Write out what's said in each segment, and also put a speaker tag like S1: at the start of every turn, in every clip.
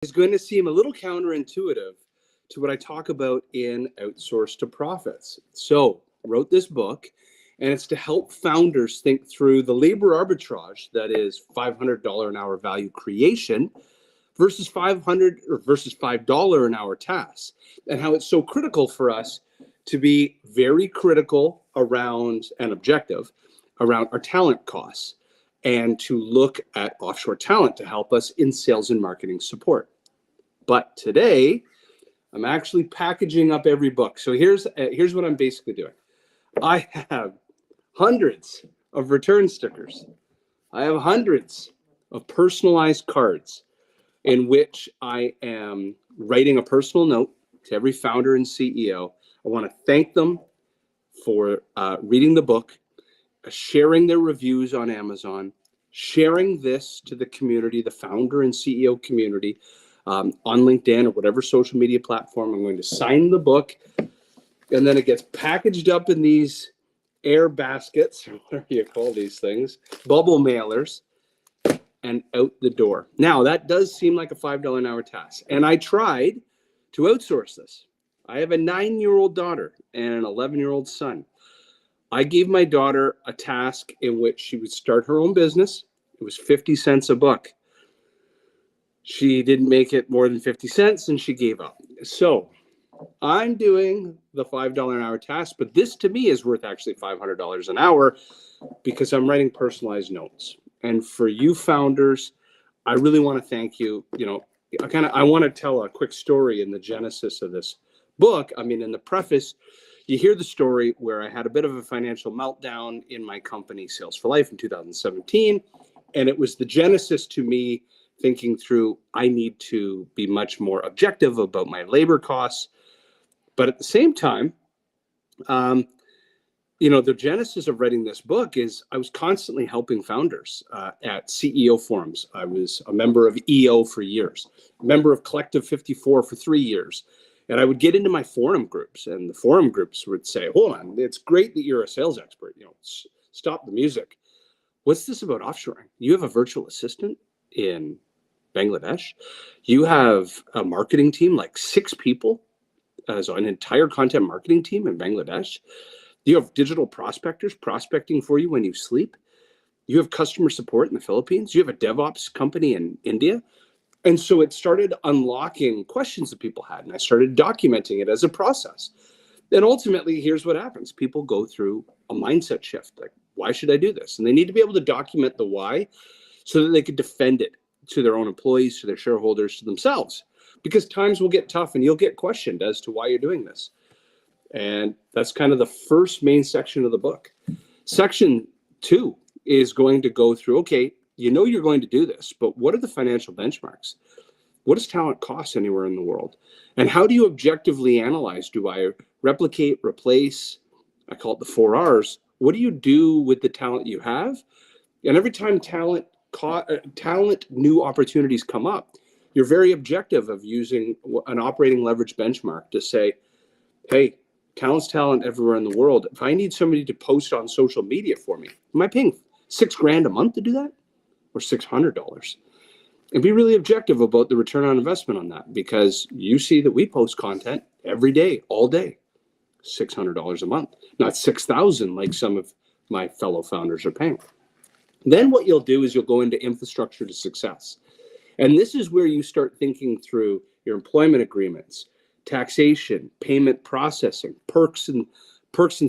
S1: is going to seem a little counterintuitive to what I talk about in Outsource to Profits. So, wrote this book, and it's to help founders think through the labor arbitrage that is $500 an hour value creation versus 500 or versus $5 an hour tasks, and how it's so critical for us to be very critical around and objective around our talent costs, and to look at offshore talent to help us in sales and marketing support. But today, I'm actually packaging up every book. So here's what I'm basically doing. I have hundreds of return stickers. I have hundreds of personalized cards in which I am writing a personal note to every founder and CEO. I want to thank them for reading the book, sharing their reviews on Amazon, sharing this to the community, the founder and CEO community, on LinkedIn or whatever social media platform. I'm going to sign the book, and then it gets packaged up in these air baskets, or whatever you call these things, bubble mailers, and out the door. Now, that does seem like a $5 an hour task, and I tried to outsource this. I have a 9-year-old daughter and an 11-year-old son. I gave my daughter a task in which she would start her own business. It was 50 cents a book. She didn't make it more than 50 cents and she gave up. So I'm doing the $5 an hour task, but this to me is worth actually $500 an hour because I'm writing personalized notes. And for you founders, I really want to thank you. You know, I want to tell a quick story in the genesis of this book. I mean, in the preface, you hear the story where I had a bit of a financial meltdown in my company, Sales for Life, in 2017. And it was the genesis to me thinking through, I need to be much more objective about my labor costs. But at the same time, the genesis of writing this book is I was constantly helping founders at CEO forums. I was a member of EO for years, a member of Collective 54 for 3 years. And I would get into my forum groups, and the forum groups would say, hold on, it's great that you're a sales expert. Stop the music. What's this about offshoring? You have a virtual assistant in Bangladesh. You have a marketing team, like 6 people, so an entire content marketing team in Bangladesh. You have digital prospectors prospecting for you when you sleep. You have customer support in the Philippines. You have a DevOps company in India. And so it started unlocking questions that people had, and I started documenting it as a process. And ultimately, here's what happens. People go through a mindset shift. Like, why should I do this? And they need to be able to document the why so that they could defend it to their own employees, to their shareholders, to themselves. Because times will get tough and you'll get questioned as to why you're doing this. And that's kind of the first main section of the book. Section 2 is going to go through, okay, you're going to do this, but what are the financial benchmarks? What does talent cost anywhere in the world? And how do you objectively analyze? Do I replicate, replace? I call it the 4 R's. What do you do with the talent you have? And every time talent new opportunities come up, you're very objective of using an operating leverage benchmark to say, hey, talent's talent everywhere in the world. If I need somebody to post on social media for me, am I paying $6,000 a month to do that? Or $600? And be really objective about the return on investment on that, because you see that we post content every day, all day, $600 a month, not $6,000 like some of my fellow founders are paying. Then what you'll do is you'll go into infrastructure to success. And this is where you start thinking through your employment agreements, taxation, payment processing, perks and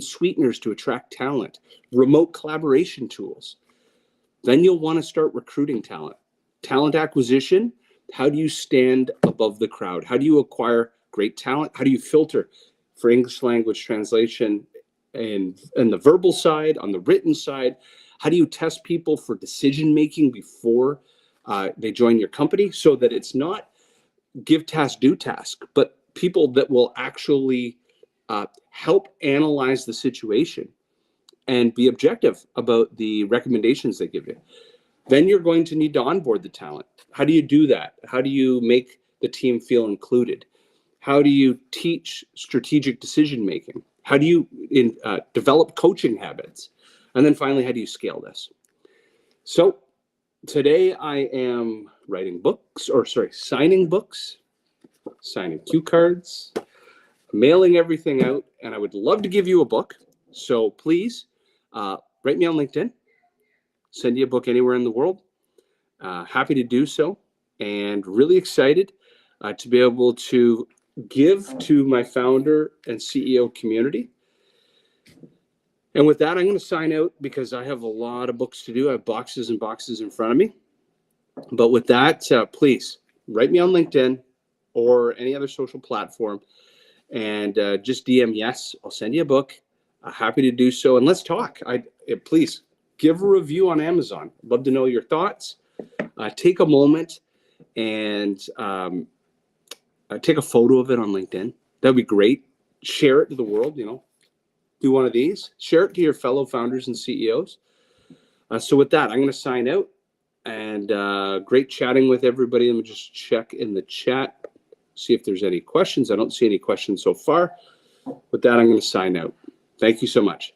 S1: sweeteners to attract talent, remote collaboration tools. Then you'll want to start recruiting talent. Talent acquisition, how do you stand above the crowd? How do you acquire great talent? How do you filter for English language translation and the verbal side, on the written side? How do you test people for decision-making before they join your company, so that it's not give task, do task, but people that will actually help analyze the situation and be objective about the recommendations they give you? Then you're going to need to onboard the talent. How do you do that? How do you make the team feel included? How do you teach strategic decision making? How do you develop coaching habits? And then finally, how do you scale this? So today I am writing books, or sorry, signing books, signing cue cards, mailing everything out, and I would love to give you a book. So please write me on LinkedIn, send you a book anywhere in the world. Happy to do so, and really excited to be able to give to my founder and CEO community. And with that, I'm going to sign out because I have a lot of books to do. I have boxes and boxes in front of me. But with that, please write me on LinkedIn or any other social platform, and just DM yes, I'll send you a book. Happy to do so, and let's talk. Please give a review on Amazon. I'd love to know your thoughts. Take a moment and take a photo of it on LinkedIn. That'd be great. Share it to the world. Do one of these. Share it to your fellow founders and CEOs. So with that, I'm going to sign out. And great chatting with everybody. Let me just check in the chat, see if there's any questions. I don't see any questions so far. With that, I'm going to sign out. Thank you so much.